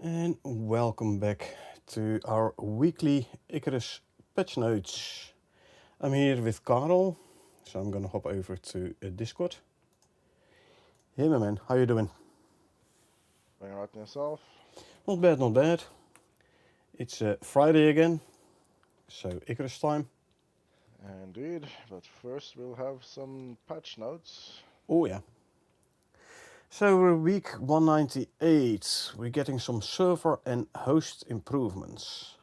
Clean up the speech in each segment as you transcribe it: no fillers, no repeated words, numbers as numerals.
And welcome back to our weekly Icarus patch notes. I'm here with Karel, so I'm gonna hop over to Discord. Hey my man, how you doing? Doing right yourself? Not bad, not bad. It's Friday again, so Icarus time. Indeed, but first we'll have some patch notes. Oh yeah. So we're week 198. We're getting some server and host improvements.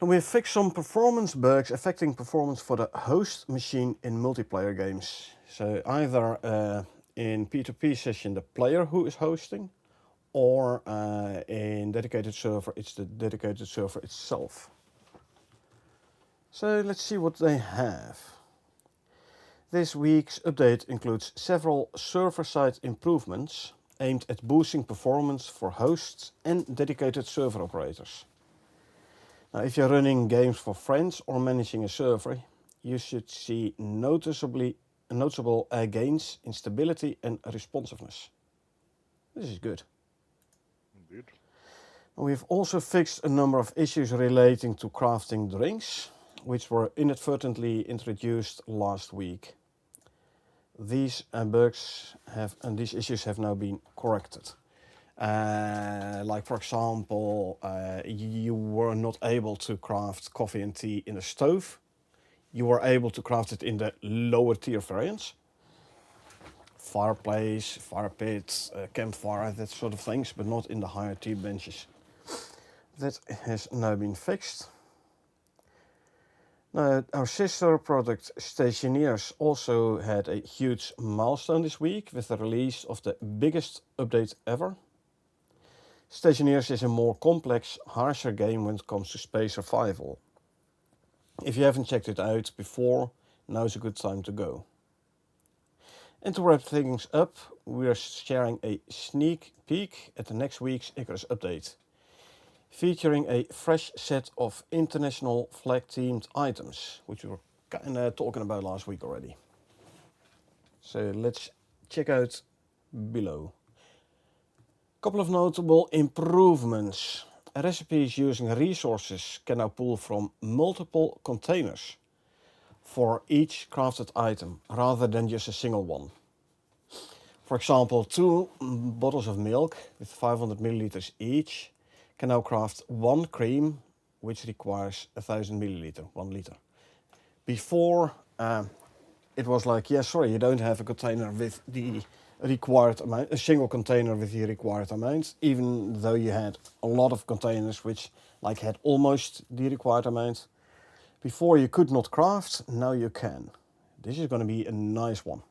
And we have fixed some performance bugs affecting performance for the host machine in multiplayer games. So either in P2P session the player who is hosting, or in dedicated server it's the dedicated server itself. So let's see what they have. This week's update includes several server-side improvements aimed at boosting performance for hosts and dedicated server operators. Now, if you're running games for friends or managing a server, you should see noticeable gains in stability and responsiveness. This is good. Indeed. We've also fixed a number of issues relating to crafting drinks, which were inadvertently introduced last week. These these issues have now been corrected. Like for example, you were not able to craft coffee and tea in the stove. You were able to craft it in the lower tier variants. Fireplace, fire pit, campfire, that sort of things, but not in the higher tier benches. That has now been fixed. Now, our sister product Stationeers also had a huge milestone this week with the release of the biggest update ever. Stationeers is a more complex, harsher game when it comes to space survival. If you haven't checked it out before, now's a good time to go. And to wrap things up, we are sharing a sneak peek at the next week's Icarus update, featuring a fresh set of international flag-themed items, which we were kind of talking about last week already. So let's check out below. Couple of notable improvements. Recipes using resources can now pull from multiple containers for each crafted item, rather than just a single one. For example, 2 bottles of milk with 500 milliliters each can now craft 1 cream, which requires 1000 milliliter, 1 liter. Before, it was like, yeah, sorry, you don't have a container with the required amount, a single container with the required amount, even though you had a lot of containers which like had almost the required amount. Before you could not craft, now you can. This is going to be a nice one.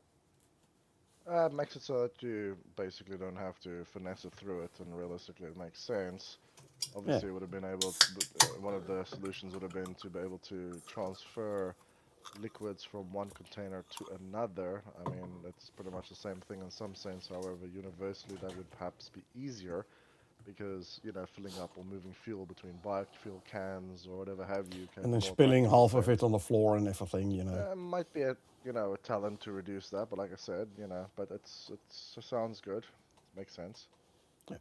It makes it so that you basically don't have to finesse it through it, and realistically it makes sense. Obviously, Yeah. it would have been able one of the solutions would have been to be able to transfer liquids from one container to another. I mean, it's pretty much the same thing in some sense. However, universally, that would perhaps be easier because, filling up or moving fuel between biofuel cans or whatever have you can And then more spilling likely be half of spent. it on the floor and everything. Might be a talent to reduce that, but like I said, but it sounds good. Makes sense. Yeah.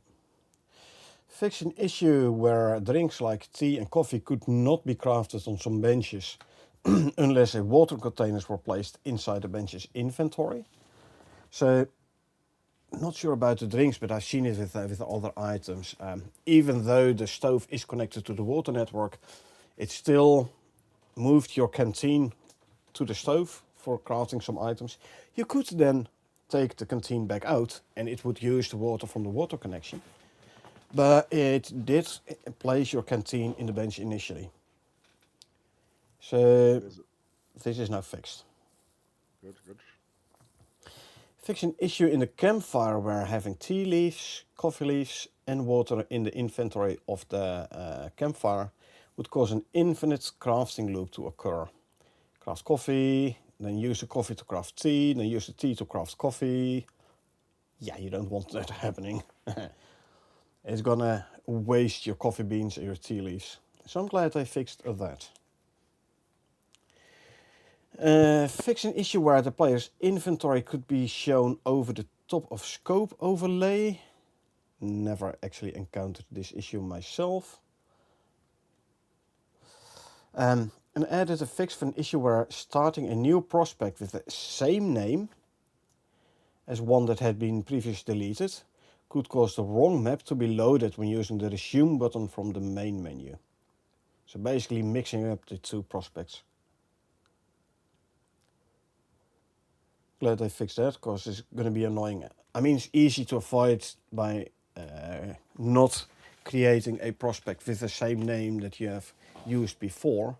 Fix an issue where drinks like tea and coffee could not be crafted on some benches unless water containers were placed inside the bench's inventory. So, not sure about the drinks, but I've seen it with other items. Even though the stove is connected to the water network, it still moved your canteen to the stove for crafting some items. You could then take the canteen back out and it would use the water from the water connection. But it did place your canteen in the bench initially. So Is it this is now fixed. good? Good. Fix an issue in the campfire where having tea leaves, coffee leaves and water in the inventory of the campfire would cause an infinite crafting loop to occur. Craft coffee, then use the coffee to craft tea, then use the tea to craft coffee. Yeah, you don't want that happening. It's gonna waste your coffee beans and your tea leaves. So I'm glad they fixed that. Fix an issue where the player's inventory could be shown over the top of scope overlay. never actually encountered this issue myself. And added a fix for an issue where starting a new prospect with the same name as one that had been previously deleted could cause the wrong map to be loaded when using the resume button from the main menu. So basically mixing up the two prospects. Glad they fixed that, because it's going to be annoying. I mean, it's easy to avoid by not creating a prospect with the same name that you have used before.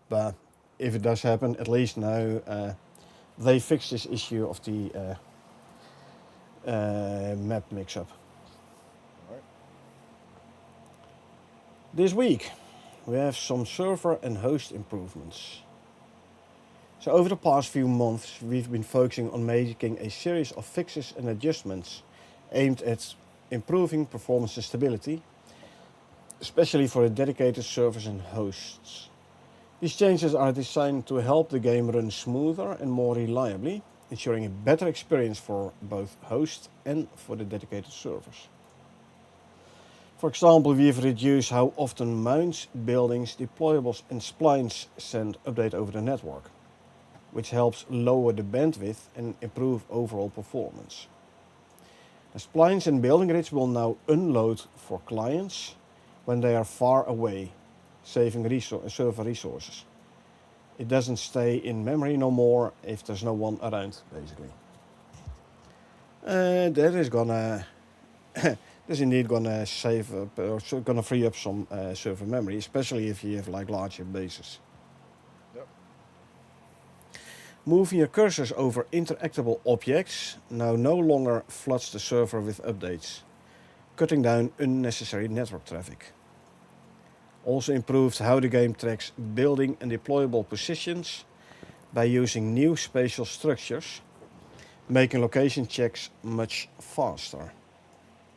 But if it does happen, at least now they fixed this issue of the map mix-up. Alright. This week we have some server and host improvements. So over the past few months we've been focusing on making a series of fixes and adjustments aimed at improving performance and stability, especially for the dedicated servers and hosts. These changes are designed to help the game run smoother and more reliably, ensuring a better experience for both hosts and for the dedicated servers. For example, we've reduced how often mounts, buildings, deployables and splines send update over the network, which helps lower the bandwidth and improve overall performance. The splines and building grids will now unload for clients when they are far away, saving server resources. It doesn't stay in memory no more if there's no one around, basically. That is gonna that's indeed gonna save up, or gonna free up some server memory, especially if you have like larger bases. Yep. Moving your cursors over interactable objects now no longer floods the server with updates, cutting down unnecessary network traffic. Also improves how the game tracks building and deployable positions by using new spatial structures, making location checks much faster.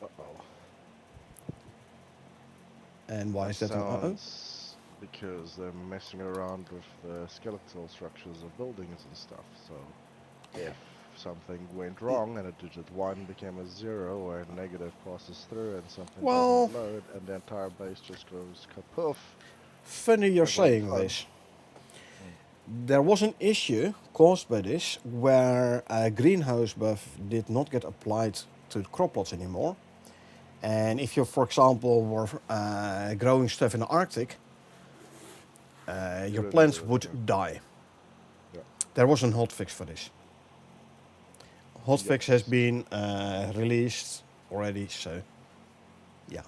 Uh-oh. And why is that an uh-oh? Sounds because they're messing around with the skeletal structures of buildings and stuff. So if something went wrong and a digit 1 became a 0 or a negative passes through and something doesn't load and the entire base just goes kapoof. Funny you're That won't be saying fun. this. There was an issue caused by this where a greenhouse buff did not get applied to crop plots anymore. And if you, for example, were growing stuff in the Arctic, your plants would die. Yeah. There was a hotfix for this. Hotfix has been released already, so yeah.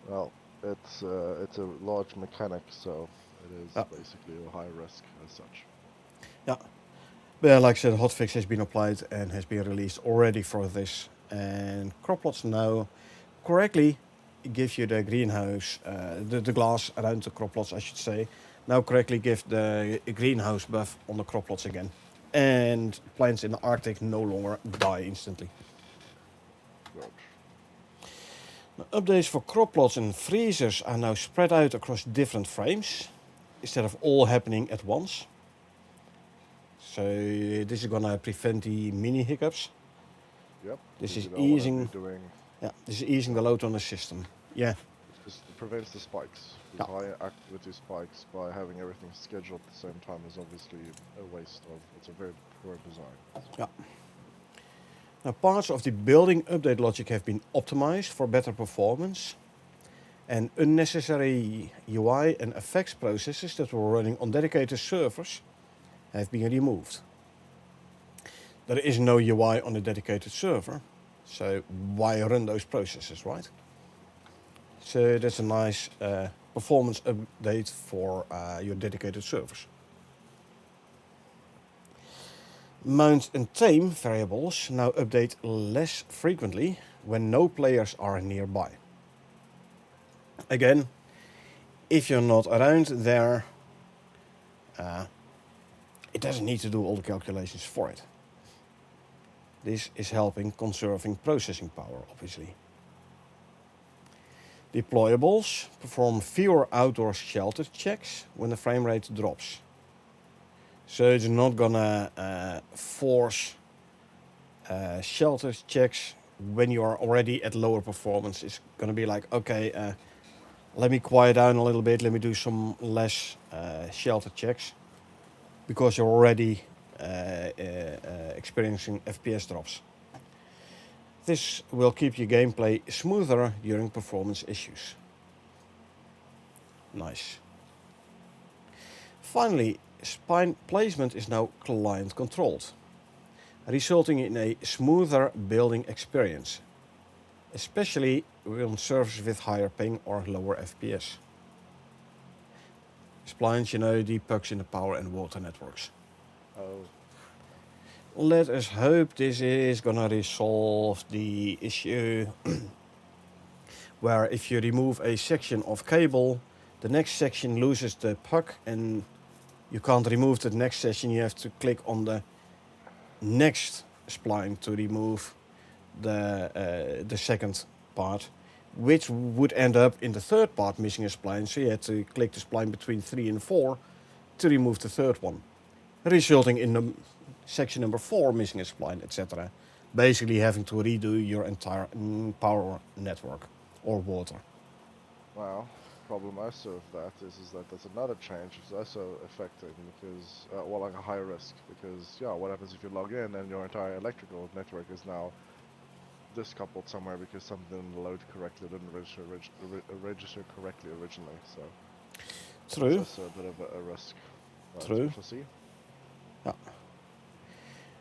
Well, it's a large mechanic, so it is basically a high risk as such. Yeah. But like I said, hotfix has been applied and has been released already for this. And crop plots now correctly give you the greenhouse, the glass around the crop plots, I should say, now correctly give the greenhouse buff on the crop plots again. And plants in the Arctic no longer die instantly. Good. Now, updates for crop plots and freezers are now spread out across different frames, instead of all happening at once. So this is gonna prevent the mini hiccups. Yep. This is you don't wanna easing. be doing. Yeah, this is easing the load on the system. Yeah. It prevents the spikes. Yeah. High activity spikes by having everything scheduled at the same time is obviously a waste of. It's a very poor design. Yeah. Now, parts of the building update logic have been optimized for better performance, and unnecessary UI and effects processes that were running on dedicated servers have been removed. There is no UI on a dedicated server, so why run those processes, right? So that's a nice performance update for your dedicated servers. Mount and tame variables now update less frequently when no players are nearby. Again, if you're not around there, it doesn't need to do all the calculations for it. This is helping conserving processing power, obviously. Deployables perform fewer outdoor shelter checks when the frame rate drops. So it's not gonna force shelter checks when you are already at lower performance, it's going to be like, okay, let me quiet down a little bit, let me do some less shelter checks, because you're already experiencing FPS drops. This will keep your gameplay smoother during performance issues. Nice. Finally, spine placement is now client controlled, resulting in a smoother building experience, especially on servers with higher ping or lower FPS. Splines, the pucks in the power and water networks. Oh, Let us hope this is gonna resolve the issue where if you remove a section of cable, the next section loses the puck and you can't remove the next section. You have to click on the next spline to remove the second part, which would end up in the third part missing a spline. So you had to click the spline between 3 and 4 to remove the third one, resulting in the section number 4 missing a spline, etc. Basically having to redo your entire power network or water. well, problem also with that is that there's another change which is also affecting because, well, like a high risk because, yeah, what happens if you log in and your entire electrical network is now discoupled somewhere because something didn't load correctly, didn't register correctly originally, so True. it's also a bit of a risk. True. We shall see. Yeah.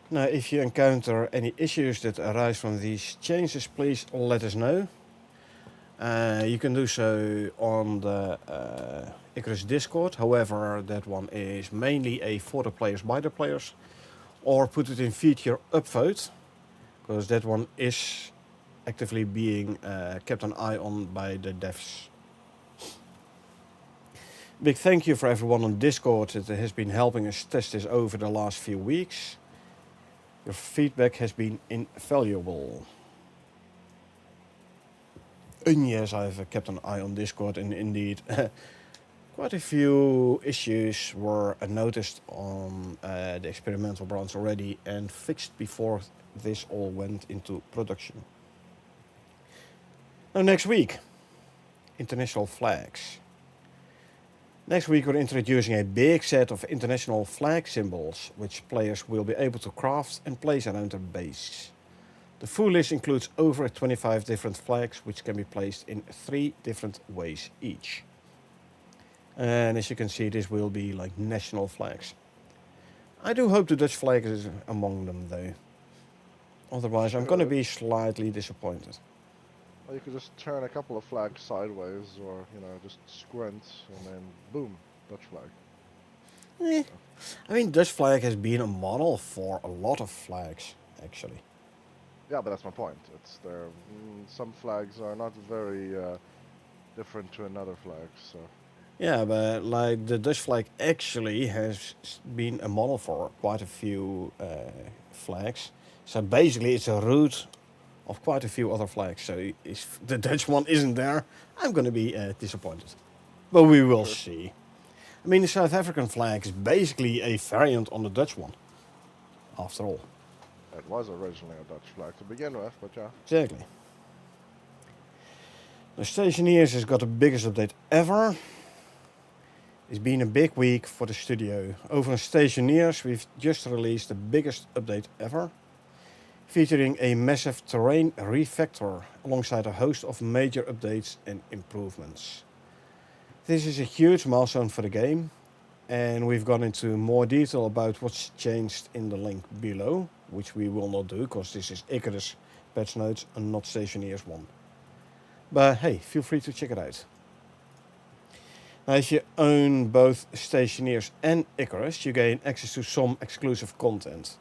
Now, if you encounter any issues that arise from these changes, please let us know. You can do so on the Icarus Discord. However, that one is mainly for the players by the players, or put it in feature upvote, because that one is actively being kept an eye on by the devs. Big thank you for everyone on Discord that has been helping us test this over the last few weeks. Your feedback has been invaluable. And yes, I've kept an eye on Discord, and indeed, quite a few issues were noticed on the experimental branch already and fixed before this all went into production. Now, next week, international flags. Next week we're introducing a big set of international flag symbols, which players will be able to craft and place around their base. The full list includes over 25 different flags, which can be placed in 3 different ways each. And as you can see, this will be like national flags. I do hope the Dutch flag is among them, though. Otherwise, I'm going to be slightly disappointed. Well, you could just turn a couple of flags sideways, or just squint, and then boom, Dutch flag. I mean, Dutch flag has been a model for a lot of flags, actually. Yeah, but that's my point. It's there. Some flags are not very different to another flag, so. Yeah, but like the Dutch flag actually has been a model for quite a few flags. So basically, it's a root of quite a few other flags. So if the Dutch one isn't there, I'm going to be disappointed. But we will see. I mean, the South African flag is basically a variant on the Dutch one, after all. It was originally a Dutch flag to begin with, but yeah. Exactly. The Stationeers has got the biggest update ever. It's been a big week for the studio. Over on Stationeers, we've just released the biggest update ever, featuring a massive terrain refactor alongside a host of major updates and improvements. This is a huge milestone for the game, and we've gone into more detail about what's changed in the link below, which we will not do because this is Icarus PatchNotes and not Stationeers 1. But hey, feel free to check it out. Now, if you own both Stationeers and Icarus, you gain access to some exclusive content.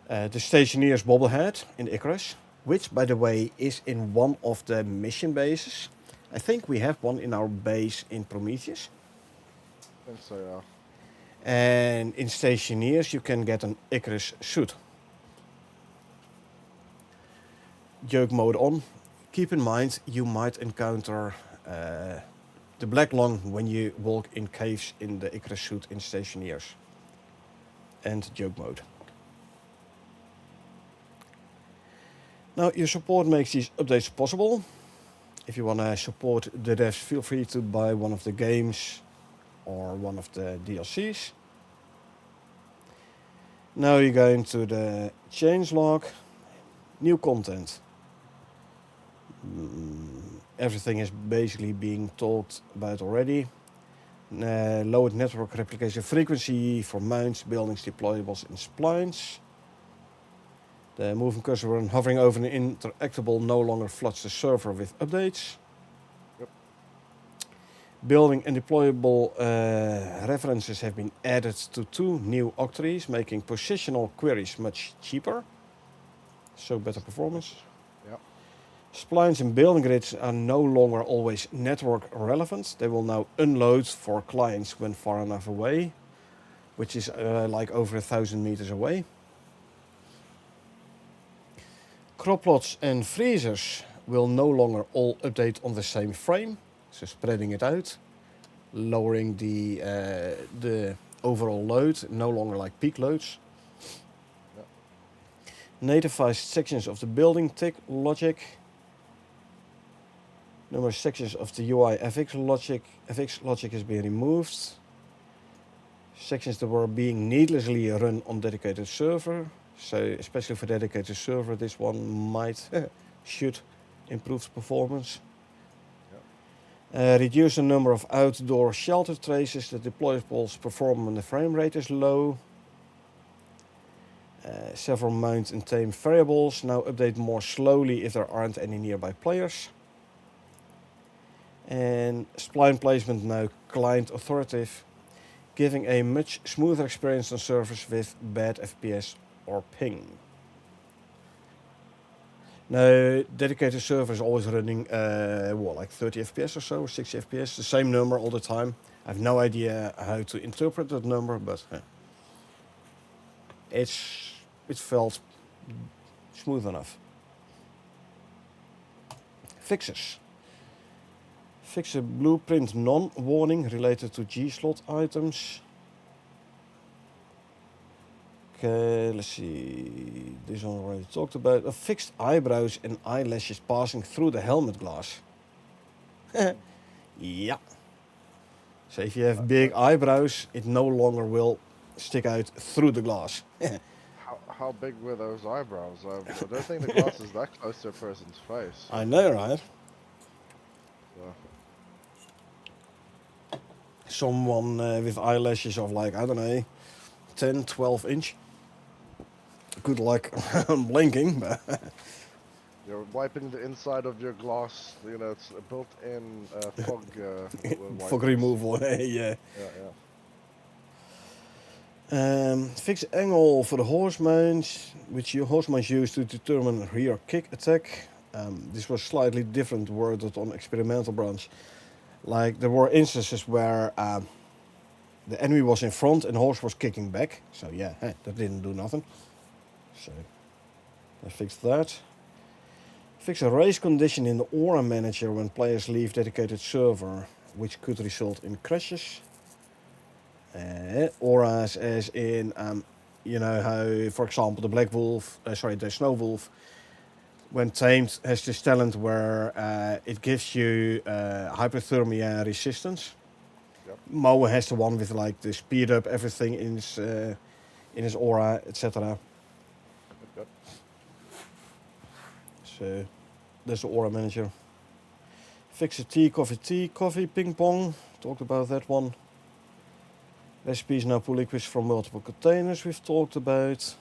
The Stationeers bobblehead in Icarus, which, by the way, is in one of the mission bases. I think we have one in our base in Prometheus. I think so, yeah. And in Stationeers, you can get an Icarus suit. Joke mode on. Keep in mind, you might encounter the black lung when you walk in caves in the Icarus suit in Stationeers. And joke mode. Now your support makes these updates possible. If you want to support the devs, feel free to buy one of the games or one of the DLCs. Now you go into the changelog, new content. Everything is basically being talked about already. Lowered network replication frequency for mounts, buildings, deployables and splines. The moving cursor when hovering over an interactable no longer floods the server with updates. Yep. Building and deployable references have been added to 2 new octaries, making positional queries much cheaper. So better performance. Yep. Splines and building grids are no longer always network relevant. They will now unload for clients when far enough away, which is like over 1,000 meters away. Crop plots and freezers will no longer all update on the same frame, so spreading it out, lowering the overall load, no longer like peak loads. Yep. Nativized sections of the building tick logic. Numerous sections of the UI FX logic has been removed. Sections that were being needlessly run on dedicated server. So especially for dedicated server, this one might, should improve performance. Reduce the number of outdoor shelter traces. The deployables perform when the frame rate is low. Several mount and tame variables now update more slowly if there aren't any nearby players. And spline placement now client authoritative, giving a much smoother experience on servers with bad FPS or ping. Now, dedicated server is always running like 30 FPS or so, or 60 FPS, the same number all the time. I have no idea how to interpret that number, but it felt smooth enough. Fixes. Fix a blueprint non-warning related to G-slot items. Okay, let's see. This one already talked about. Fixed eyebrows and eyelashes passing through the helmet glass. Yeah. So if you have big eyebrows, it no longer will stick out through the glass. How big were those eyebrows? I don't think the glass is that close to a person's face. I know, right? So. Someone with eyelashes of like, I don't know, 10, 12 inch. Good luck blinking, but You're wiping the inside of your glass, you know, it's a built-in fog fog removal, yeah. Fix angle for the horse mounts, which your horse mounts use to determine rear kick attack. This was slightly different worded on experimental branch. Like there were instances where the enemy was in front and the horse was kicking back. So yeah, that didn't do nothing. So I fixed that. Fix a race condition in the aura manager when players leave dedicated server, which could result in crashes. Auras as in, you know how, for example, the black wolf, the snow wolf, when tamed, has this talent where it gives you hypothermia resistance. Yep. Moa has the one with like the speed up everything in his aura, etc. Yep. So that's the aura manager. Fix a tea, coffee, ping pong. Talked about that one. Recipes now pull liquids from multiple containers, we've talked about.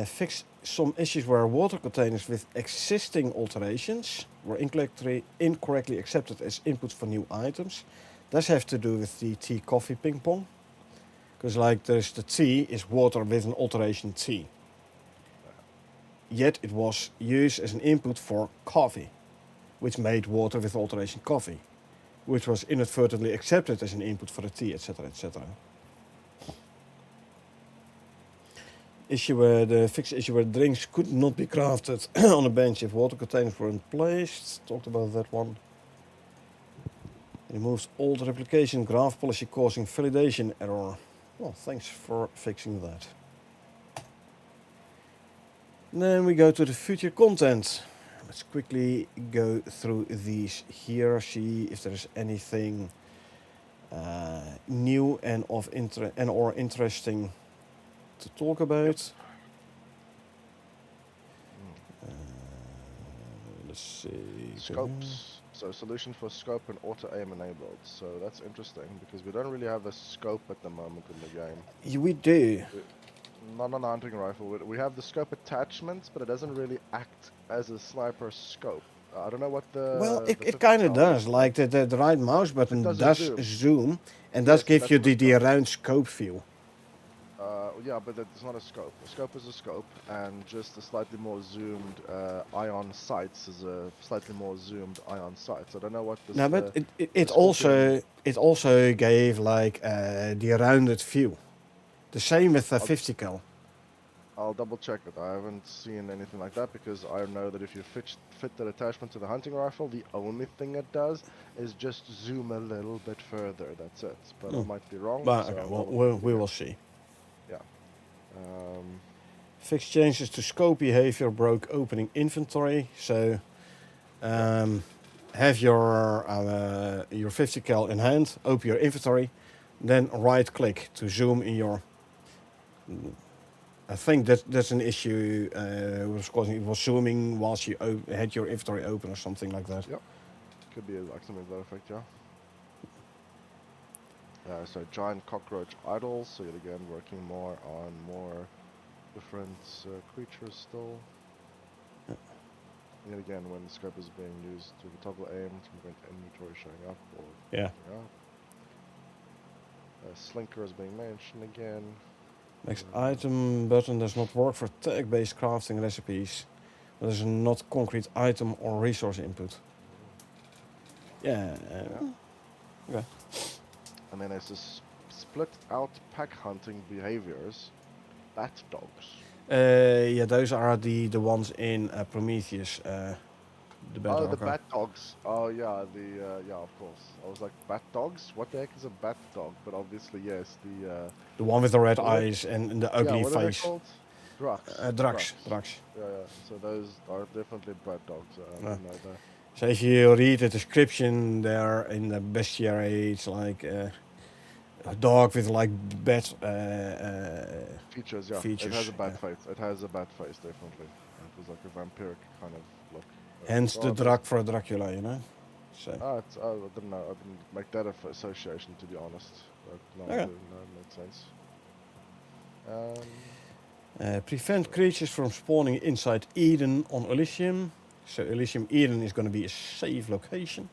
Fix some issues where water containers with existing alterations were incorrectly accepted as input for new items. Does have to do with the tea, coffee, ping pong. Because like there's the tea is water with an alteration tea. Yet it was used as an input for coffee, which made water with alteration coffee, which was inadvertently accepted as an input for the tea, etc., etc. The fixed issue where drinks could not be crafted on a bench if water containers weren't placed. Talked about that one. Removes old replication graph policy causing validation error. Well, thanks for fixing that. Then we go to the future content. Let's quickly go through these here, see if there's anything new and of or interesting to talk about. Mm. Let's see. Scopes. So solution for scope and auto aim enabled. So that's interesting because we don't really have a scope at the moment in the game. We do. Not on the hunting rifle. We have the scope attachments, but it doesn't really act as a sniper scope. I don't know what Well, the it kind of 50 cal does. is. Like the right mouse It button does a does zoom. zoom and does Yes, but give that's you not a the scope. round scope view. Yeah, but it's not a scope. A scope is a scope, and just a slightly more zoomed ion sights is a slightly more zoomed ion sights. I don't know what this. No, but The it Scorpion. also gave like the rounded view. The same with the I'll, 50 cal. I'll double check it. I haven't seen anything like that because I know that if you fit that attachment to the hunting rifle, the only thing it does is just zoom a little bit further. That's it. But I might be wrong. But So okay, I'll well, double check it we again. will see. Yeah. Fix changes to scope behavior broke opening inventory. So have your 50 cal in hand, open your inventory, then right click to zoom in your. I think that's an issue. Was causing it was zooming whilst you had your inventory open or something like that. Yep. Could be like something to that effect. Yeah. So giant cockroach idols. So yet again, working more on more different creatures still. Yet again, when the scope is being used to the toggle aim to prevent inventory showing up or Yeah. out. Slinker is being mentioned again. Next item button does not work for tag-based crafting recipes. There's not concrete item or resource input. Yeah. Okay. And then there's this split out pack hunting behaviors. Bat dogs. Yeah, those are the ones in Prometheus. The bad Oh, the orca. bat dogs. Oh, yeah, yeah, of course. I was like, bat dogs? What the heck is a bat dog? But obviously, yes, The one with the red what are eyes and the yeah, ugly what are they face. called? Drucks. Drax. Yeah, yeah. So those are definitely bat dogs. I didn't know that. So if you read the description there in the bestiary, it's like a dog with like bad Features, yeah. features. It has a bat face. It has a bat face, definitely. It was like a vampiric kind of look. Hence the Regardless. Drac for Dracula, you know. So. I didn't know. I didn't make that association, to be honest. But no, Okay. no, it makes sense. Prevent creatures from spawning inside Eden on Elysium. So Elysium Eden is going to be a safe location.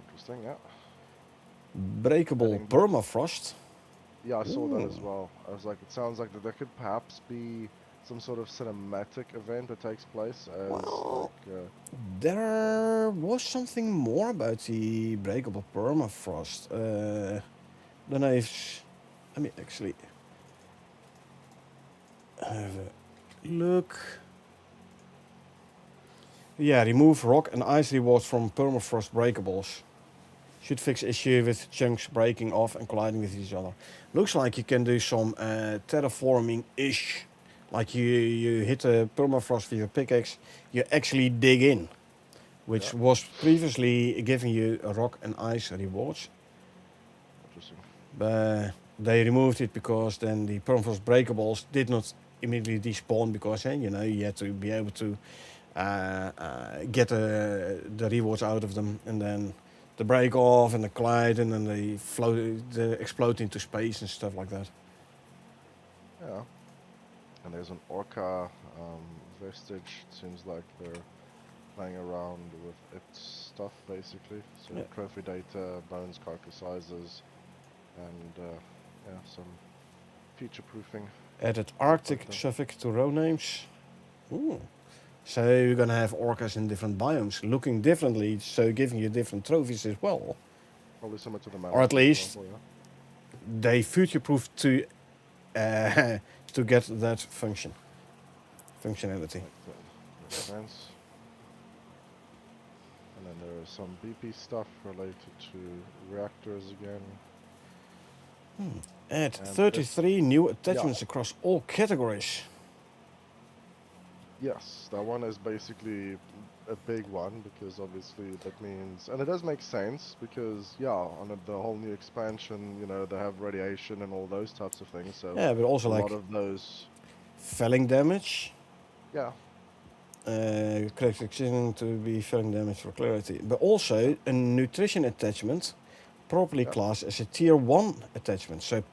Interesting, yeah. Breakable permafrost. Yeah, I saw that as well. I was like, it sounds like that there could perhaps be some sort of cinematic event that takes place as Well, like, there was something more about the breakable permafrost. Don't know if. Let me actually have a look. Yeah, remove rock and ice rewards from permafrost breakables. Should fix issue with chunks breaking off and colliding with each other. Looks like you can do some terraforming-ish. Like you hit the permafrost with your pickaxe, you actually dig in. Which was previously giving you rock and ice rewards. interesting. But they removed it because then the permafrost breakables did not immediately despawn because you had to be able to get the rewards out of them, and then the break off and the collide, and then they explode into space and stuff like that. Yeah. And there's an orca vestige. It seems like they're playing around with its stuff basically. So Yeah. trophy data, bones, carcass sizes, and some future proofing. Added Arctic like that. suffix to row names. Ooh. So you're gonna have orcas in different biomes, looking differently, so giving you different trophies as well. Probably similar to the Or at for least example, they future-proof to to get that functionality. Makes sense. And then there is some BP stuff related to reactors again. Add And 33 new attachments across all categories. Yes, that one is basically a big one because obviously that means, and it does make sense because yeah, on the whole new expansion, they have radiation and all those types of things. So Yeah, but also a lot like of those, felling damage. yeah, Correct excision to be felling damage for clarity. But yeah, also a nutrition attachment properly yeah, classed as a tier 1 attachment. So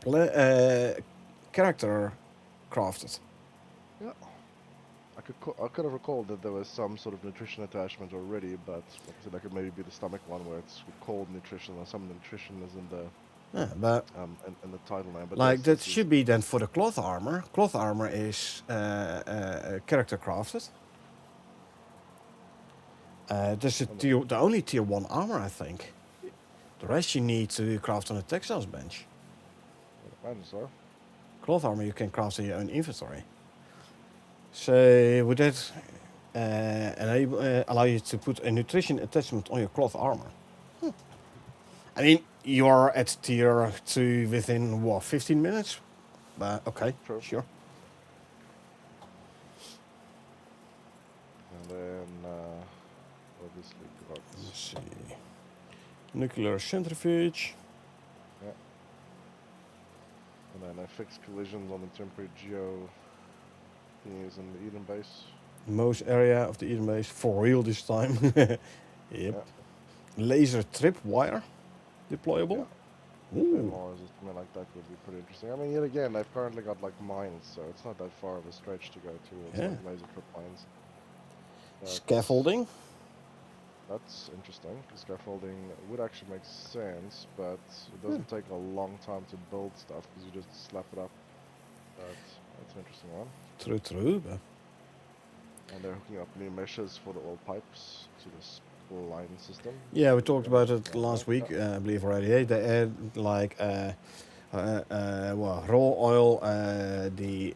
character crafted. yeah. I could have recalled that there was some sort of nutrition attachment already, but like I said, that could maybe be the stomach one where it's called nutrition or some nutrition is in the Yeah, but in the title name. But like yes, that this is should be then for the cloth armor. Cloth armor is character crafted. That's on the only tier 1 armor, I think. The rest you need to craft on a textiles bench. the so. Cloth armor you can craft in your own inventory. So would that allow you to put a nutrition attachment on your cloth armor? I mean, you are at tier 2 within, what, 15 minutes? But okay, True. sure. And then obviously got Let's see. Nuclear centrifuge. yeah, and then I fixed collisions on the temporary geo thingies in the Eden base. Most area of the Eden base. For real this time. Yep. Yeah, Laser trip wire. yeah. Deployable. If Ooh. MRs or something like that would be pretty interesting. I mean, yet again, they've currently got like mines, so it's not that far of a stretch to go towards Yeah. like laser trip mines. But Scaffolding. that's interesting. Scaffolding would actually make sense, but it Hmm. doesn't take a long time to build stuff because you just slap it up. But that's an interesting one. True. But And they're hooking up new meshes for the oil pipes to the spline system. yeah, we So talked yeah, about it like that. last week, Yeah. I believe already. They add like raw oil, the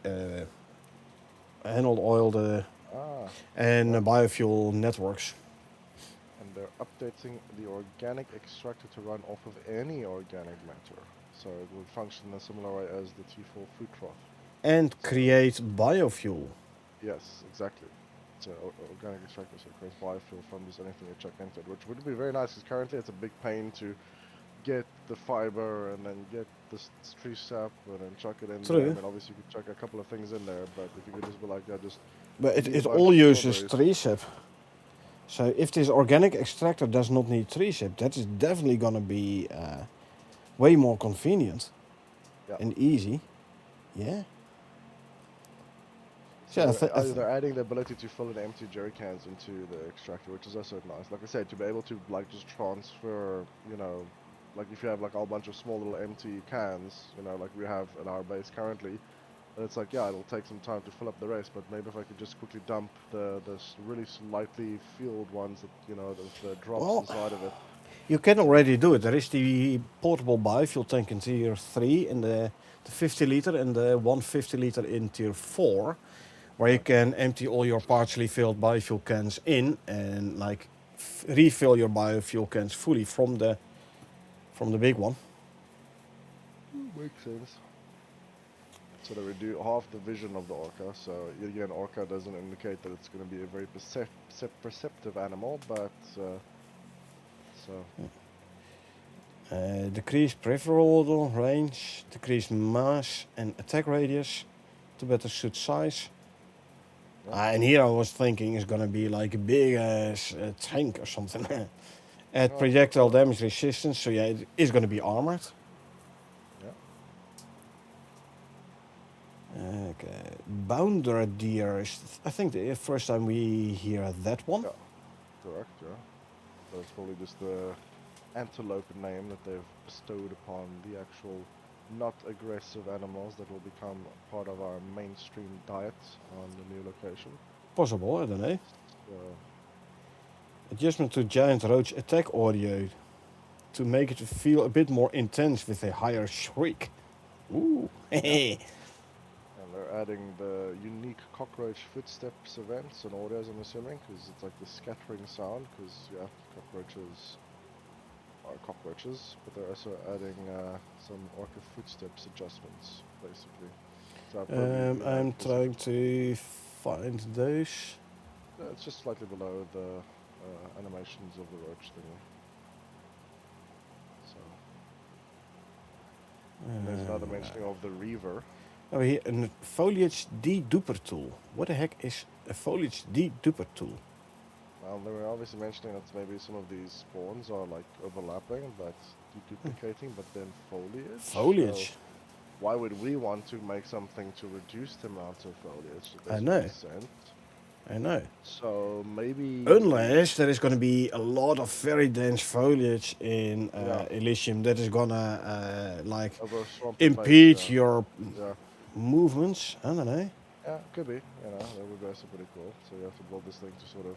handled oil, Ah, and yeah. biofuel networks. And they're updating the organic extractor to run off of any organic matter. So it will function in a similar way as the T4 food trough. And So create biofuel. yes, exactly. It's an organic extractor, so it creates biofuel from just anything you chuck into it, which would be very nice because currently it's a big pain to get the fiber and then get this tree sap and then chuck it in there. I True. mean, obviously you could chuck a couple of things in there, but if you could just be like, yeah, just But give me a it bunch all of uses strawberries. tree sap. So if this organic extractor does not need tree sap, that is definitely gonna be way more convenient Yeah. and easy. Yeah. So So they're adding the ability to fill in empty jerry cans into the extractor, which is also nice. Like I said, to be able to like just transfer, like if you have like a whole bunch of small little empty cans, like we have at our base currently, and it's like, yeah, it'll take some time to fill up the rest, but maybe if I could just quickly dump the really slightly filled ones that, the drops well, inside of it. you can already do it. There is the portable biofuel tank in tier 3 and the 50 liter and the 150 liter in tier 4, where you Yeah. can empty all your partially filled biofuel cans in and like refill your biofuel cans fully from the big one. Makes sense. So they reduce half the vision of the orca. So again, orca doesn't indicate that it's going to be a very perceptive animal, but so Decrease peripheral range, decrease mass and attack radius to better suit size. yeah, And here I was thinking it's gonna be like a big ass tank or something. Add oh, projectile damage resistance, so yeah, it is gonna be armored. yeah, Okay, Bounder Deer is, I think, the first time we hear that one. yeah, correct, yeah. So it's probably just the antelope name that they've bestowed upon the actual not aggressive animals that will become part of our mainstream diet on the new location. Possible, I don't know. So Adjustment to Giant Roach attack audio to make it feel a bit more intense with a higher shriek. Ooh, yeah. hehe. And they're adding the unique cockroach footsteps events and audios, I'm assuming, because it's like the scattering sound, because, yeah, cockroaches are cockroaches, but they're also adding some orca footsteps adjustments, basically. So I'll probably, I'm because trying to find those. It's just slightly below the animations of the roach thingy. So, and there's another mentioning of the reaver. Oh, here, a foliage deduper tool. What the heck is a foliage deduper tool? Well, they were obviously mentioning that maybe some of these spawns are like overlapping, but deduplicating, but then foliage. Foliage. So why would we want to make something to reduce the amount of foliage? It I doesn't know. make sense. I know. So maybe Unless there is going to be a lot of very dense foliage in yeah, Elysium that is gonna like over swamp your base. impede Yeah, your yeah, movements. I don't know. yeah. Could be. You know, that would be also pretty cool. So you have to build this thing to sort of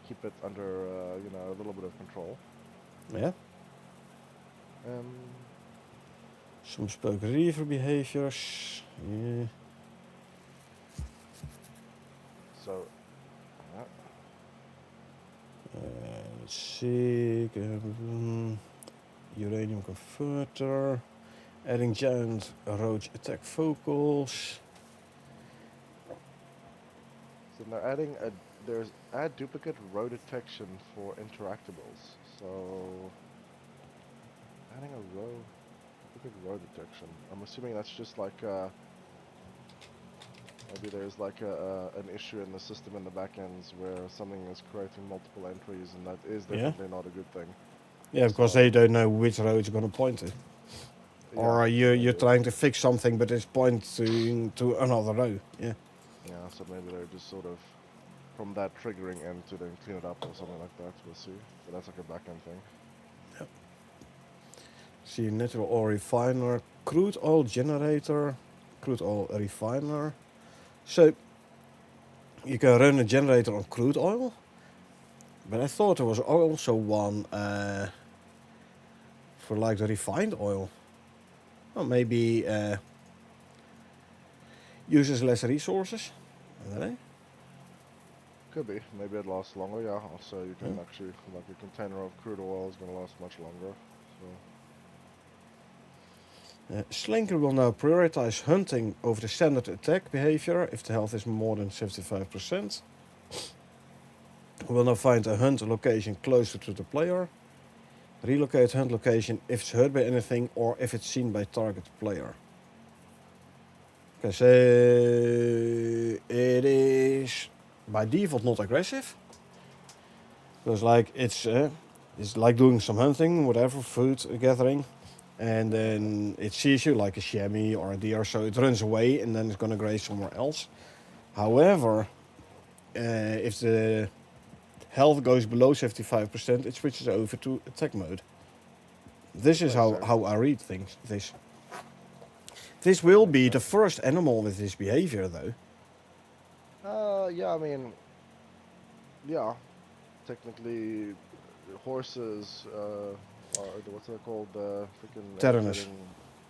keep it under you know, a little bit of control. Yeah. Um, Some spoke reaver behaviors. Yeah. so yeah. Let's see. Uranium converter. Adding giant roach attack vocals. So they're adding a there's add duplicate row detection for interactables. So adding a duplicate row detection. I'm assuming that's just like maybe there's like an issue in the system in the backends where something is creating multiple entries, and that is Yeah. definitely not a good thing. Yeah, because So, they don't know which road it's going to point to. yeah, Or you're maybe. trying to fix something, but it's pointing to another row. Yeah. Yeah, so maybe they're just sort of from that triggering end to then clean it up or something like that. We'll see. But that's like a backend thing. Yep. See, natural oil refiner, crude oil generator, crude oil refiner. So you can run a generator on crude oil, but I thought there was also one for like the refined oil. Well, maybe uses less resources. I don't know. Could be. Maybe it lasts longer, yeah. Also, you can Yeah. actually, like a container of crude oil is going to last much longer. So, Slinker will now prioritize hunting over the standard attack behavior if the health is more than 75%. Will now find a hunt location closer to the player. Relocate hunt location if it's hurt by anything or if it's seen by target player. Okay, so it is by default not aggressive. Because like it's like doing some hunting, whatever, food gathering, and then it sees you like a chamois or a deer, so it runs away and then it's gonna graze somewhere else. However, if the health goes below 75%, it switches over to attack mode. This is makes how, sense. how I read things. This will Makes be the sense. first animal with this behavior, though. Yeah, I mean, yeah. Technically, horses, are, what's that called? Freaking Tyrannus. agitating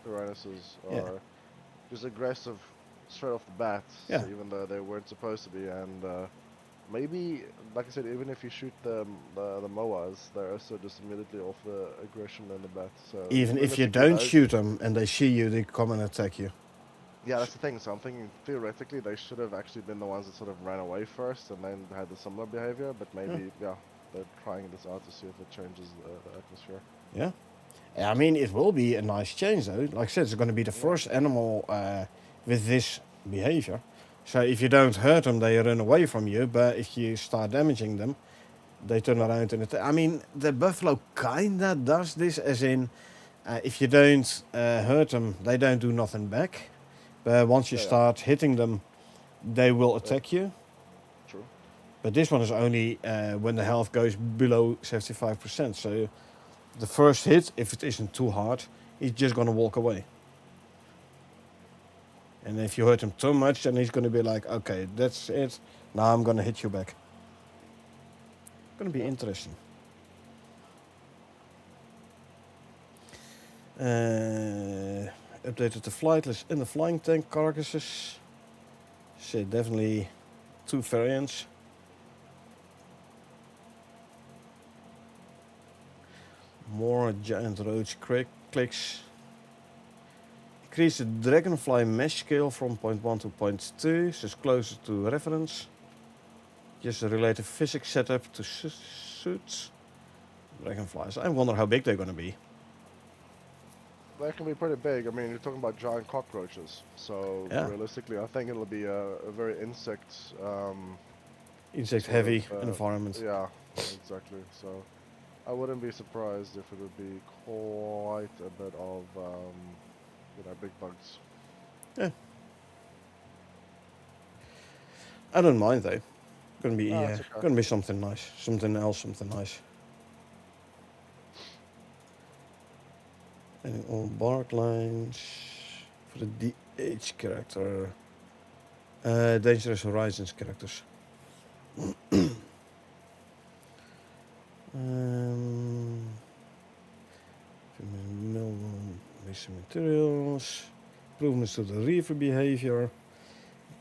tyrannuses Yeah. are just aggressive straight off the bat, Yeah. so even though they weren't supposed to be. And maybe, like I said, even if you shoot the moas, they're also just immediately off the aggression in the bat. So Even if you realistically, don't those, shoot them and they see you, they come and attack you. yeah, that's the thing. So I'm thinking theoretically they should have actually been the ones that sort of ran away first and then had the similar behavior. But maybe, yeah, they're trying this out to see if it changes the atmosphere. Yeah. I mean, it will be a nice change, though. Like I said, it's going to be the Yeah, first animal with this behavior. So if you don't hurt them, they run away from you. But if you start damaging them, they turn yeah, around and attack. I mean, the buffalo kinda does this, as in, if you don't hurt them, they don't do nothing back. But once you yeah, yeah. start hitting them, they will That's attack you. true. But this one is only when the health goes below 75%. So the first hit, if it isn't too hard, he's just gonna walk away. And if you hurt him too much, then he's gonna be like, okay, that's it. Now I'm gonna hit you back. Gonna be Yeah. interesting. Updated the flightless and the flying tank carcasses. So definitely two variants. More giant roach clicks. Increase the dragonfly mesh scale from 0.1 to 0.2, so it's closer to reference. Just a related physics setup to suits dragonflies. I wonder how big they're going to be. They can be pretty big. I mean, you're talking about giant cockroaches. So Yeah. realistically, I think it'll be a very insect Insect sort of, heavy environment. Yeah, exactly. So I wouldn't be surprised if it would be quite a bit of big bugs. Yeah. I don't mind though. Gonna be Ah, it's okay. gonna be something nice. Something else, something nice. And all bark lines for the DH character. Dangerous Horizons characters. Missing materials. Improvements to the Reaver behavior.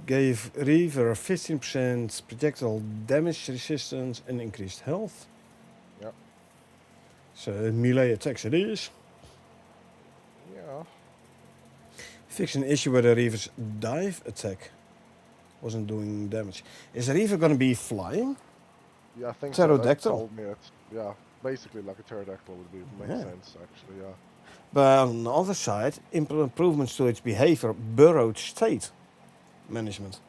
Gave Reaver 15% projectile damage resistance and increased health. Yep. So melee attacks it is. Yeah. Fix an issue where the Reaver's dive attack wasn't doing damage. Is the Reaver gonna be flying? Yeah, I think Pterodactyl. So. Told me it. Yeah, basically like a pterodactyl would make sense actually. Yeah. But on the other side, improvements to its behavior, burrowed state management.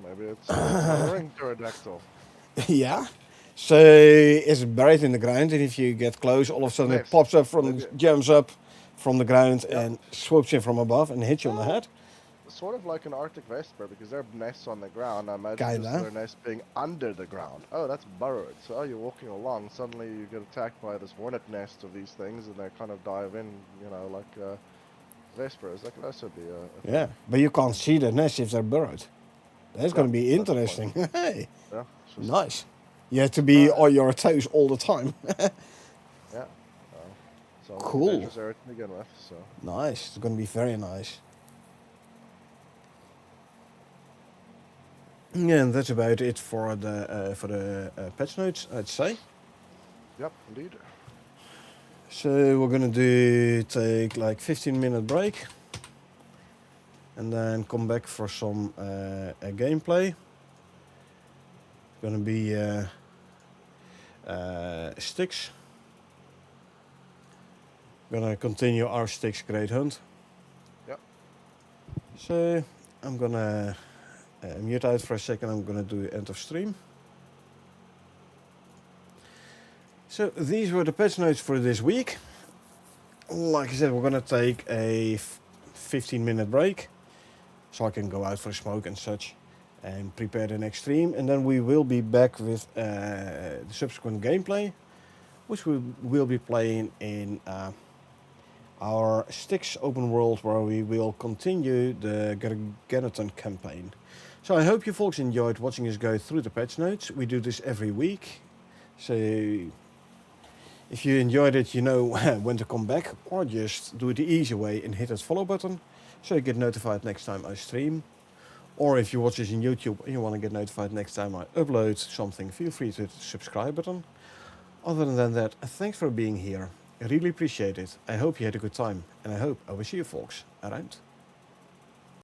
Maybe it's a ring pterodactyl. Yeah. So it's buried in the ground, and if you get close, all of a sudden it pops up jumps up from the ground and swoops in from above and hits you on the head. Sort of like an Arctic Vesper, because their nests on the ground. I imagine their nest being under the ground. Oh, that's burrowed. So you're walking along, suddenly you get attacked by this hornet nest of these things, and they kind of dive in, like Vespers. That could also be a yeah, but you can't see the nest if they're burrowed. That's going to be interesting. Hey, yeah, nice. You have to be on your toes all the time. Yeah. So cool. Dangerous area to begin with. So nice. It's going to be very nice. Yeah, and that's about it for the patch notes, I'd say. Yep, indeed. So we're gonna take like 15-minute break, and then come back for some gameplay. Gonna be sticks. Gonna continue our sticks great hunt. Yep. So I'm gonna mute out for a second. I'm gonna do end of stream. So these were the patch notes for this week. Like I said, we're gonna take a 15-minute break, so I can go out for a smoke and such, and prepare the next stream. And then we will be back with the subsequent gameplay, which we will be playing in our Styx open world, where we will continue the Garganton campaign. So I hope you folks enjoyed watching us go through the patch notes. We do this every week, so if you enjoyed it, you know when to come back, or just do it the easy way and hit that follow button so you get notified next time I stream. Or if you watch this on YouTube and you want to get notified next time I upload something, feel free to hit the subscribe button. Other than that, thanks for being here. I really appreciate it. I hope you had a good time, and I hope I will see you folks around.